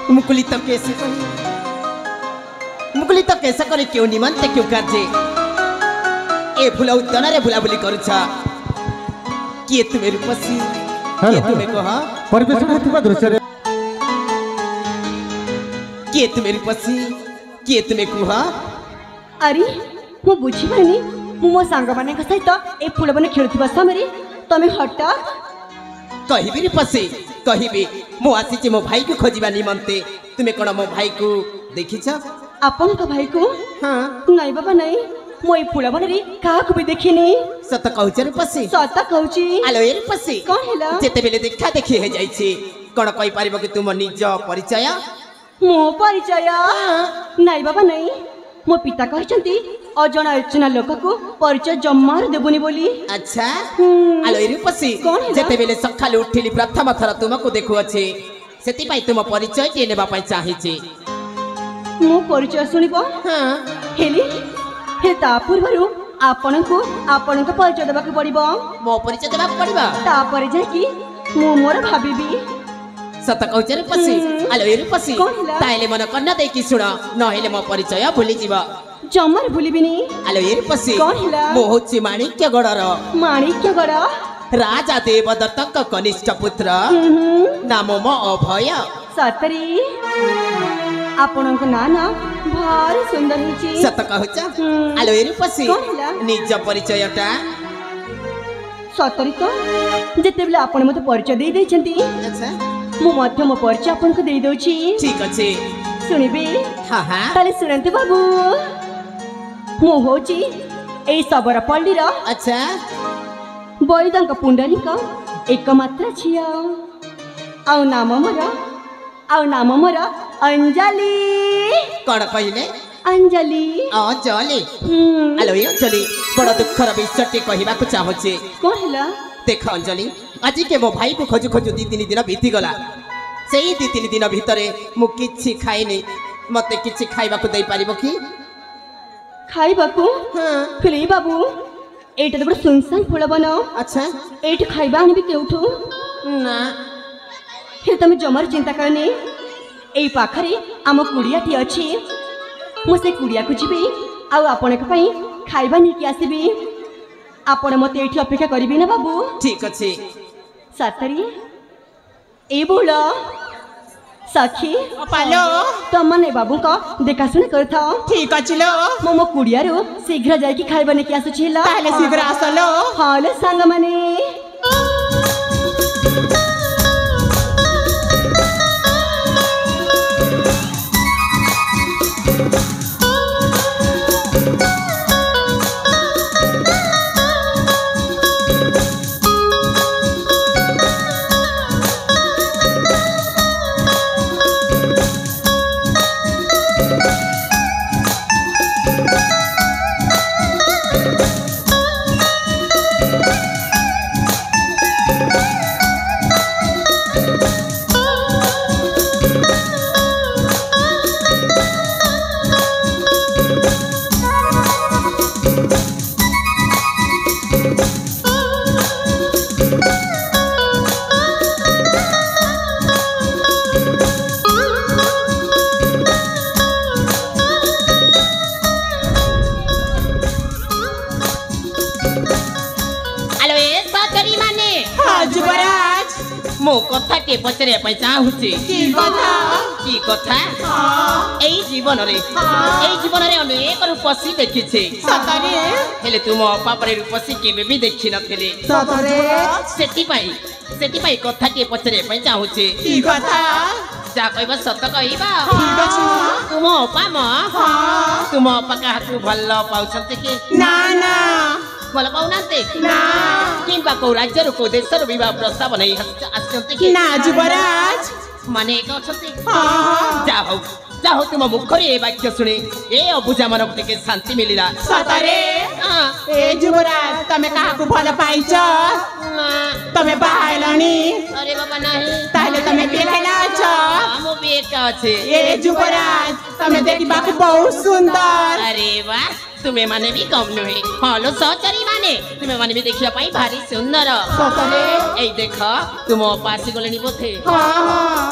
मुकुलित case करे क्यों निमंते क्यों कार्जे ए भूला उद्यान रे बुलाबुली करूछ किए तुमे रूपसी किए तुमे कह परिवेशन हेतुवा दृश्य रे किए तुमे रूपसी किए तुमे कह अरे मु बुझी पानी मो सांग माने सहित ए फूल बने खेलुथिबा समय तमे हठात कहबी रूपसी कहबी मु आसी मो भाई को खोजिबा निमंते तुमे कोन मो भाई को देखिछ आपन का भाई को हां नहीं बाबा नहीं मो ए फूल बने काहा भी देखिनी सत कहूछ रूपसी सत कहूची आलो ए रूपसी कोन हेला जेते बेले देखा देखी हे जाईछी कोन कहि पारिबो कि तुम निज परिचय मो परिचय नहीं बाबा नहीं मो पिता कहचंती अजना अर्चना लोक को परिचय जम्मार देबुनी बोली अच्छा आलो ए रूपसी कोन जेते बेले सखाले उठिली प्रथम थर तुमको देखु अछि सेति पई तुम परिचय के नेबा पई चाहिछि मो परिचय सुनिबो हां हेली हे ता पूर्वरु आपनको परिचय देबा के पड़िबो मो परिचय देबा पड़िबा ता पर जाय कि मो मोर भाबीबी सत कहूछ रूपसी आलो ए रूपसी ताइले मन कन्न दे कि सुण न हेले मो परिचय भूली जीवा जम्मार भूलिबिनी आलो ए रूपसी कोन हेला मो होछि माणिक्यगढ़र माणिक्यगढ़ राजा देवदत्तक कनिष्ठ पुत्र नाम मो अभय सतरी आपनक नाना भारी सुंदर हिची सत कहूछ आलो ए रूपसी कोन हेला निज परिचयटा सतरी तो जेते बेले आपन मते परिचय दे दैछंती अच्छा मु मध्य मो परिचय आपन को दे दोछि ठीक अछि सुनिबे हां हां ताले सुनंते बाबू मु होची ए सबरा पल्ली रा अच्छा बैदंक पुंडलिक एकमात्र छिया आउ नाम मोर अंजलि कौन कहले अंजलि अंजलि आलो ए अंजलि बड़ दुखर विषयटे कहबा को चाहछे कोन हेला देख अंजलि आज के मो भाई को खोजु खोजु 2-3 दिन बीती गला सेही 2-3 दिन भितरे मु किछि खाइनी मते किछि खाइबा को दे पारिबो कि खाइबा को हां फिली बाबू एटा तो बड़ सुनसान फूल बनो अच्छा एट खाइबा आनिबी केउठू ना हे तमे जमर चिंता करनी एई पाखरे आम कुड़ियाटी अछि मु से कुड़िया को जीबी आ आपन के पई खाइबा नि कि आसीबी आपन मते एठी अपेक्षा करिबी ना बाबू ठीक अछि सतरी ए बोला सखी पालो तो मने बाबू का देखा सुन करथा ठीक अछि लो मो कुड़िया रो शीघ्र जाय कि खाइबा नि कि आसु छिला ताले शीघ्र आसलो हाल संग मने मो कथा के पचरे पई चाहुची की कथा एई जीवन रे अनेक रूपसी देखिछे सतरे हेले तुम पापरे रूपसी केबे भी देखि नथिले सतरे सेति पई कथा के पचरे पई चाहुची की कथा जा कहबा सत कहबा ठीक अछि तुम अपा म तुम अपा काहकु भल्ल पाउछते कि ना ना भल पाउनाते ना किंबा को राज्य को देशर विवाह प्रस्ताव नहीं आछते कि ना जुबराज माने एक अछते जाओ तुम मुखरे ए वाक्य सुने ए अबुझा मन के शांति मिलिला सतरे ए जुबराज तमे काहकु भल पाइछ तमे बाहाइलानी अरे बाबा नहीं ताले तमे बेलाइला छ हम बेका छे ए जुबराज तमे देखिबा को बहुत सुंदर अरे वाह तुम्हें माने भी कम नुहे हलो सहचरी माने तुम्हें माने भी देखिया पाई भारी सुंदर सतरे ए देख तुम पासी गलेनी बोथे हां हां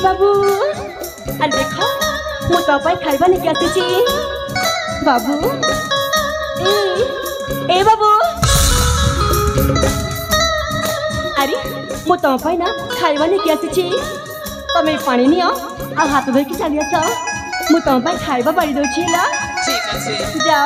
बाबू अरे देखो मो तो पाई खाइबा नहीं क्या तुझे बाबू ए बाबू अरे मो तो पाई ना खाइबा नहीं क्या तुझे तमे पानी नियो आ हाथ धोई के चली आस मु तो पाई खाइबा बाड़ी दोची ला ठीक আছে जा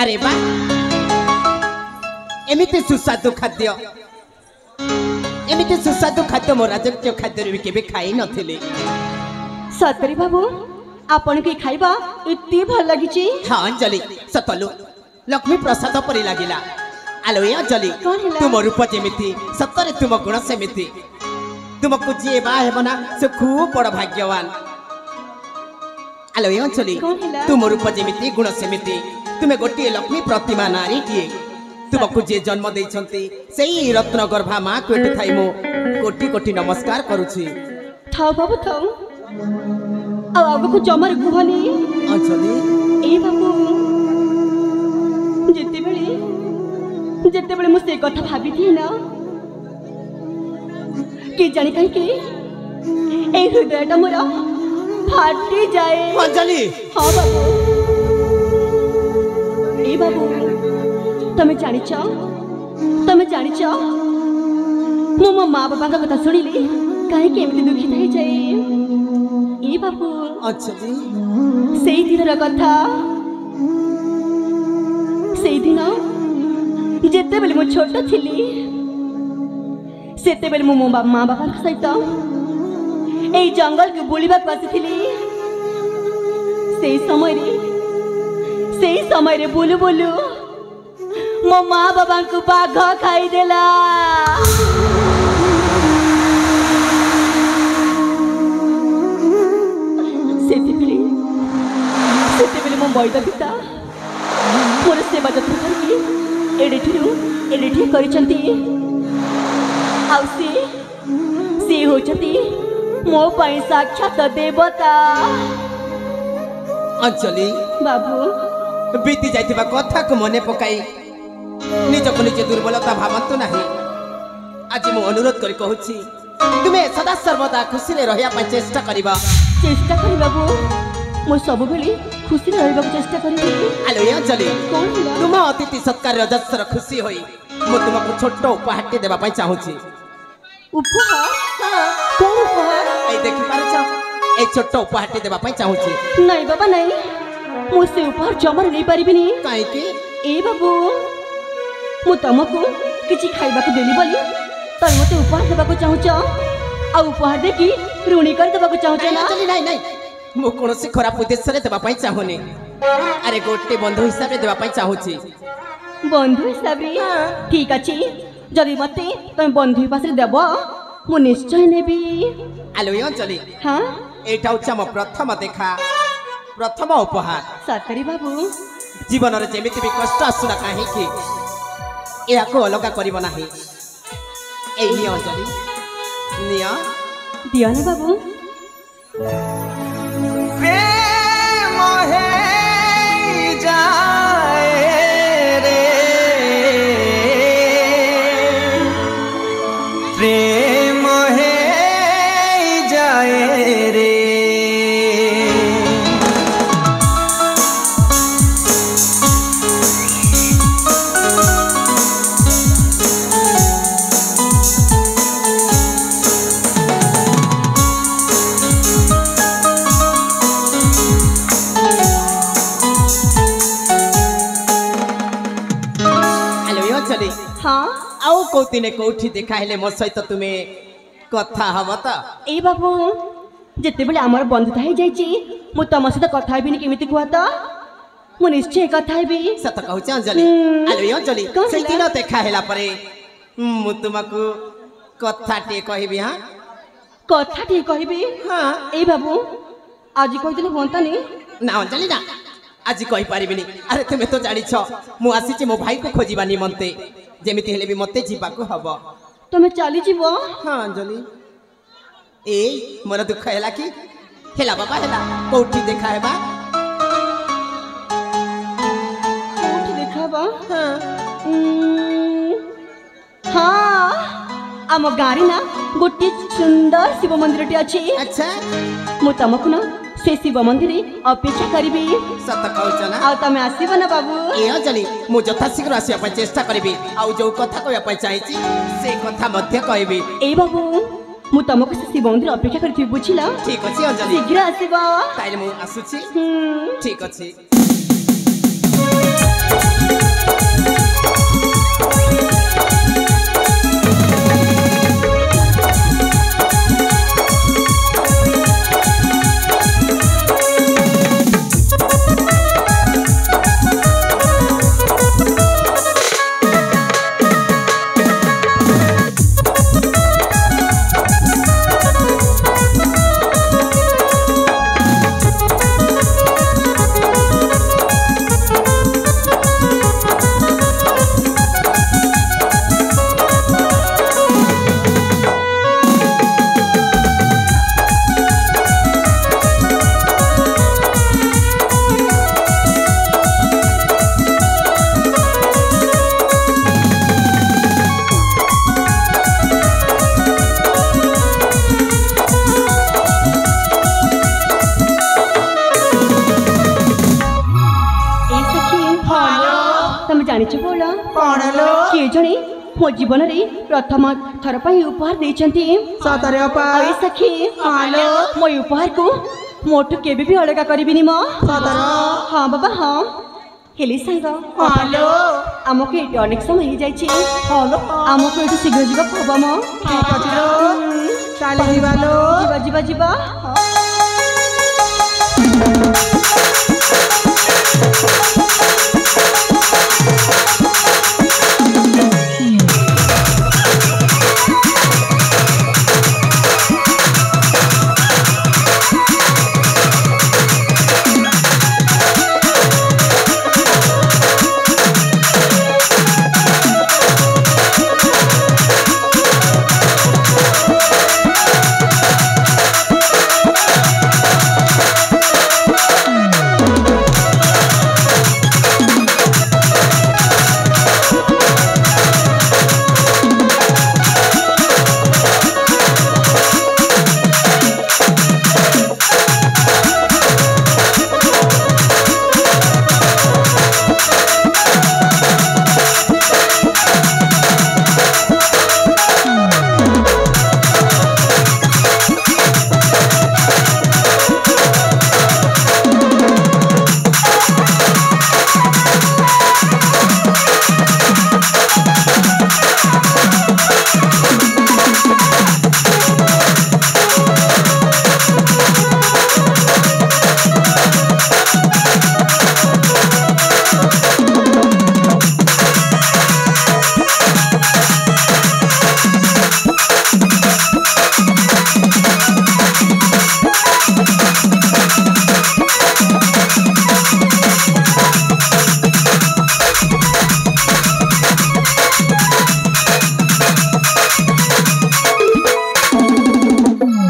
अरे बा एमिति सुस्वादु खाद्य मो राजकीय खाद्य भी केबे खाई नथिले सतरी बाबू आपण के खाइबा इत्ती भल लागि छी हां अंजलि सतलु लक्ष्मी प्रसाद परि लागिला आलो ए अंजलि तुम रूप जेमिति सतरे तुम गुण सेमिति तुमको जे बा हेबना से खूब बड़ भाग्यवान आलो ए अंजलि तुम रूप जेमिति गुण सेमिति तुमे गोटे लक्ष्मी प्रतिमा नारी टीए तुमको जे जन्म देइछंती सेही रत्न गर्भा मां को एठे थाई मो कोटि कोटि नमस्कार करूछि थाओ बाबू थाओ आ आगो को जमर गुहनी अंजलि ए बाबू जेते बेले मु से कथा भाबी थी ना के जाने कहीं के ए हृदयटा मोरा फाटी जाए अंजलि हां बाबू ए बाबू तमे जानिଛ मो मो माँ बाबा का कथा सुनिली कहीं केमती दुखित हो जाए ए बाबू अंजलि सेई दिनर कथा सेई दिन जेते बेले मो छोट थिली सेते बेले मो माँ बाबा सहित ए जंगल को बुलिबा आसीथिली सेई समय रे बुलु बुलु मो माँ बाबा को बाघ खाईदेला सेते मो बैद पिता मोर सेवा जत्न करके एडे करिसंती आउ से होचती मो पाई साक्षात देवता अंजलि बाबू बीती जाइथिबा कथा को मने पकाई निजको निजे दुर्बलता भावंतु नाही आज मु अनुरोध करी कहूची तुमे सदा सर्वदा खुशी रे रहिया पय चेष्टा करिबा बाबू मो सब बेले खुशी रे रहबा चेष्टा करिबी आलो ए अंजलि कोन होला तुम अतिथि सत्कार रजस्वर खुशी होई मु तुमको छोट उपहार टे देबा पय चाहूची उपहार कोन उपहार ए देखि पारछ ए छोट उपहार टे देबा पय चाहूची नहीं बाबा नहीं मु से उपहार जमर नहीं पारिबिनी काहे की ए बाबू मु तुमको किछि खाइबा को देली बोली तय मते उपहार देबा को चाहूछ आ उपहार देकी ऋणी कर देबा को चाहूछ ना नहीं नहीं मु कोनोसी खराब उद्देश्य रे देबा पय चाहूनी अरे गोटे बंधु हिसाब रे देबा पय चाहूची बंधु हिसाब रे ठीक अछि जदि मते तुम बंधु पास देव मु निश्चय नेबी। आलो अंजलि हाँ एटा होचा म प्रथम देखा प्रथम उपहार सतरी बाबू जीवन रे जेमिति भी कष्ट आसुना काहे कि या को अलगा करिवो नाही ए नियो अंजलि नियो दियो ना बाबू प्रेम है जाए रे प्रेम है जाए रे हाँ आउ कोती ने कोठी देखा हेले मो सहित तुमे कथा हब त ए बाबू जेते बेले हमर बंधुता हे जाई छी मु तम सहित कथा हेबिनी केमिति कुआ त मु निश्चय कथा हेबी सत कहूछ अंजलि आलो अंजलि कौन से ହେଲା? दिन देखा हेला परे मु तुमको कथा टे कहबी हां कथा ठीक कहबी हां ए बाबू आज कहि दिले होंतानी ना अंजलि ना आज कहि पारिबिनी अरे तुमे तो जानि छ मु आसी छी मो भाई को खोजिबा निमंते जेमिति हेले भी मते जीवा को हबो तुम चली जीवो हां अंजलि ए मोर दुख हेला कि हेला बाबा हेला कोठी देखा हेबा कोठी देखाबा हां हाँ आम गाड़ी ना गोटे सुंदर शिव मंदिर टे अच्छी अच्छा मु तुमको ना से शिव मंदिर अपेक्षा करी सत कहूछ ना आ तमे आसीब ना बाबू ए अंजलि मु यथा शीघ्र आसिया पर चेष्टा करबी आउ जो कथा कहया पर चाहि से कथा मध्य कहबी ए बाबू मु तुमको से शिव मंदिर अपेक्षा करथि बुझिला ठीक अछि अंजलि शीघ्र आसीबा ताइले मु आसुछि ठीक अछि किए जणे मो जीवन रे प्रथम थर पई उपहार देछंती सतरे अपा आई सखी हालो मो उपहार को मोटू केबे भी अलगा करबिनी म सतर हां बाबा हां हेली संग हालो हमको एटी अनेक समय हो जाइछि हालो हमको एटी शीघ्र जीवा खबा म ठीक अछि लो चाले जीवालो जीवा जीवा जीवा